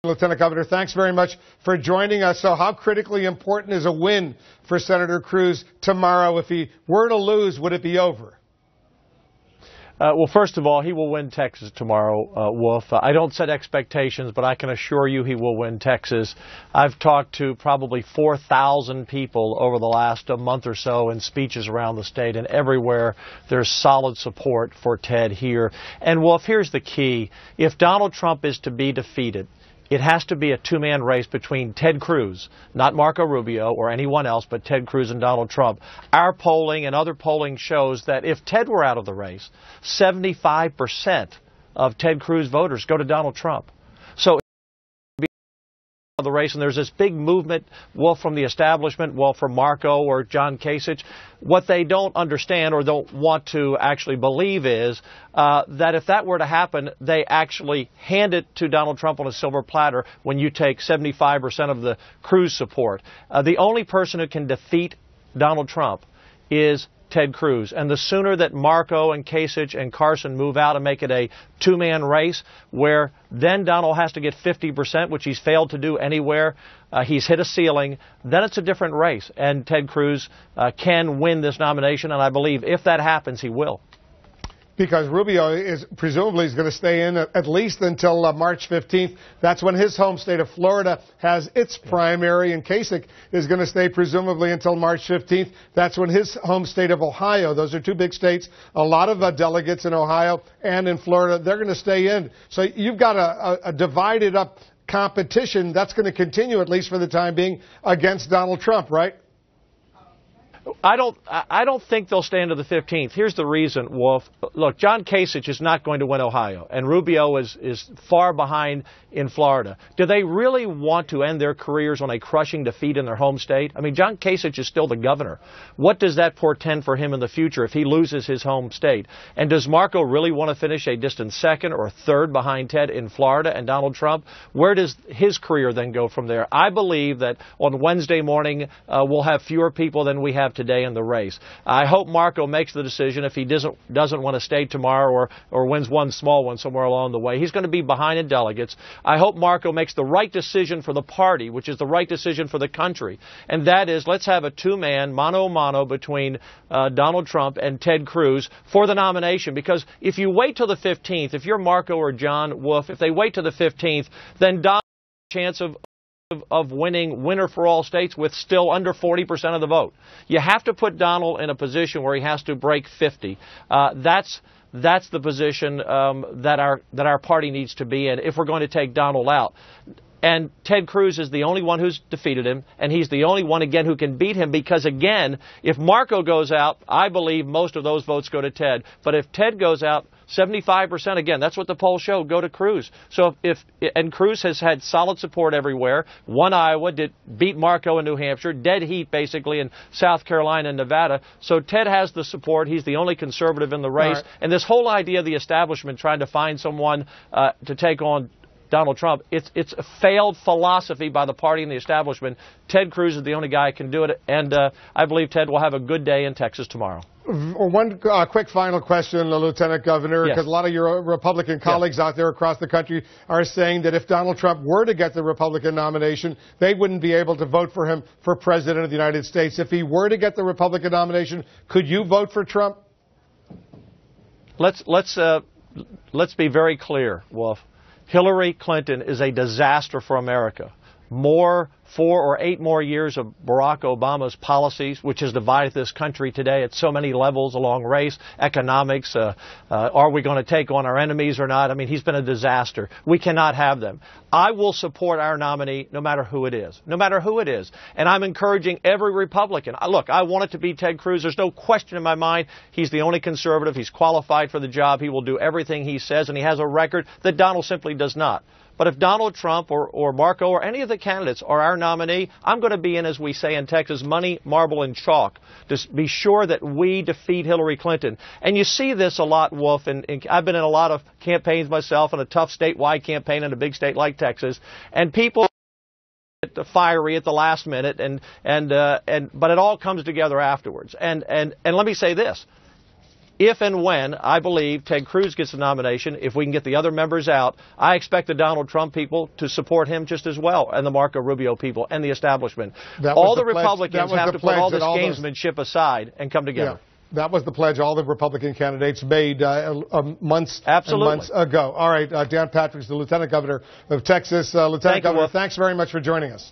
Lieutenant Governor, thanks very much for joining us. So how critically important is a win for Senator Cruz tomorrow? If he were to lose, would it be over? Well, first of all, he will win Texas tomorrow, Wolf. I don't set expectations, but I can assure you he will win Texas. I've talked to probably 4,000 people over the last month or so in speeches around the state, and everywhere there's solid support for Ted here. And, Wolf, here's the key. If Donald Trump is to be defeated, it has to be a two-man race between Ted Cruz, not Marco Rubio or anyone else, but Ted Cruz and Donald Trump. Our polling and other polling shows that if Ted were out of the race, 75% of Ted Cruz voters go to Donald Trump. So the race, and there's this big movement, Wolf, from the establishment, well, from Marco or John Kasich. What they don't understand or don't want to actually believe is that if that were to happen, they actually hand it to Donald Trump on a silver platter when you take 75% of the Cruz support. The only person who can defeat Donald Trump is Ted Cruz. And the sooner that Marco and Kasich and Carson move out and make it a two-man race, where then Donald has to get 50%, which he's failed to do anywhere, he's hit a ceiling, then it's a different race. And Ted Cruz can win this nomination, and I believe if that happens, he will. Because Rubio is presumably going to stay in at least until March 15th. That's when his home state of Florida has its primary, and Kasich is going to stay presumably until March 15th. That's when his home state of Ohio, those are two big states, a lot of delegates in Ohio and in Florida, they're going to stay in. So you've got a divided up competition that's going to continue, at least for the time being, against Donald Trump, right? I don't think they'll stand to the 15th. Here's the reason, Wolf. Look, John Kasich is not going to win Ohio, and Rubio is far behind in Florida. Do they really want to end their careers on a crushing defeat in their home state? I mean, John Kasich is still the governor. What does that portend for him in the future if he loses his home state? And does Marco really want to finish a distant second or third behind Ted in Florida and Donald Trump? Where does his career then go from there? I believe that on Wednesday morning we'll have fewer people than we have today in the race. I hope Marco makes the decision if he doesn't want to stay tomorrow or wins one small one somewhere along the way. He's going to be behind in delegates. I hope Marco makes the right decision for the party, which is the right decision for the country. And that is, let's have a two-man, mano-a-mano between Donald Trump and Ted Cruz for the nomination. Because if you wait till the 15th, if you're Marco or John Wolf, if they wait till the 15th, then Donald has a chance of winning winner for all states with still under 40% of the vote. You have to put Donald in a position where he has to break 50. That's the position that our party needs to be in if we're going to take Donald out. And Ted Cruz is the only one who's defeated him, and he's the only one, again, who can beat him because, again, if Marco goes out, I believe most of those votes go to Ted. But if Ted goes out, 75%, again, that's what the polls show, go to Cruz. So and Cruz has had solid support everywhere. Won Iowa, beat Marco in New Hampshire, dead heat basically in South Carolina and Nevada. So Ted has the support. He's the only conservative in the race. Right. And this whole idea of the establishment trying to find someone to take on Donald Trump, it's a failed philosophy by the party and the establishment. Ted Cruz is the only guy who can do it, and I believe Ted will have a good day in Texas tomorrow. One quick final question, Lieutenant Governor, because a lot of your Republican colleagues out there across the country are saying that if Donald Trump were to get the Republican nomination, they wouldn't be able to vote for him for President of the United States. If he were to get the Republican nomination, could you vote for Trump? Let's be very clear, Wolf. Hillary Clinton is a disaster for America. 4 or 8 more years of Barack Obama's policies, which has divided this country today at so many levels along race, economics, are we going to take on our enemies or not? I mean, he's been a disaster. We cannot have them. I will support our nominee no matter who it is. No matter who it is. And I'm encouraging every Republican. Look, I want it to be Ted Cruz. There's no question in my mind. He's the only conservative. He's qualified for the job. He will do everything he says, and he has a record that Donald simply does not. But if Donald Trump or Marco or any of the candidates are our nominee, I'm going to be in, as we say in Texas, money, marble, and chalk to be sure that we defeat Hillary Clinton. And you see this a lot, Wolf, and I've been in a lot of campaigns myself, in a tough statewide campaign in a big state like Texas, and people get fiery at the last minute, but it all comes together afterwards. And let me say this. if and when I believe Ted Cruz gets the nomination, if we can get the other members out, I expect the Donald Trump people to support him just as well, and the Marco Rubio people and the establhlishment. All the Republicans have to put all this gamesmanship aside and come together. Yeah. That was the pledge all the Republican candidates made months and months ago. All right, Dan Patrick's the Lieutenant Governor of Texas. Lieutenant Governor, thanks very much for joining us.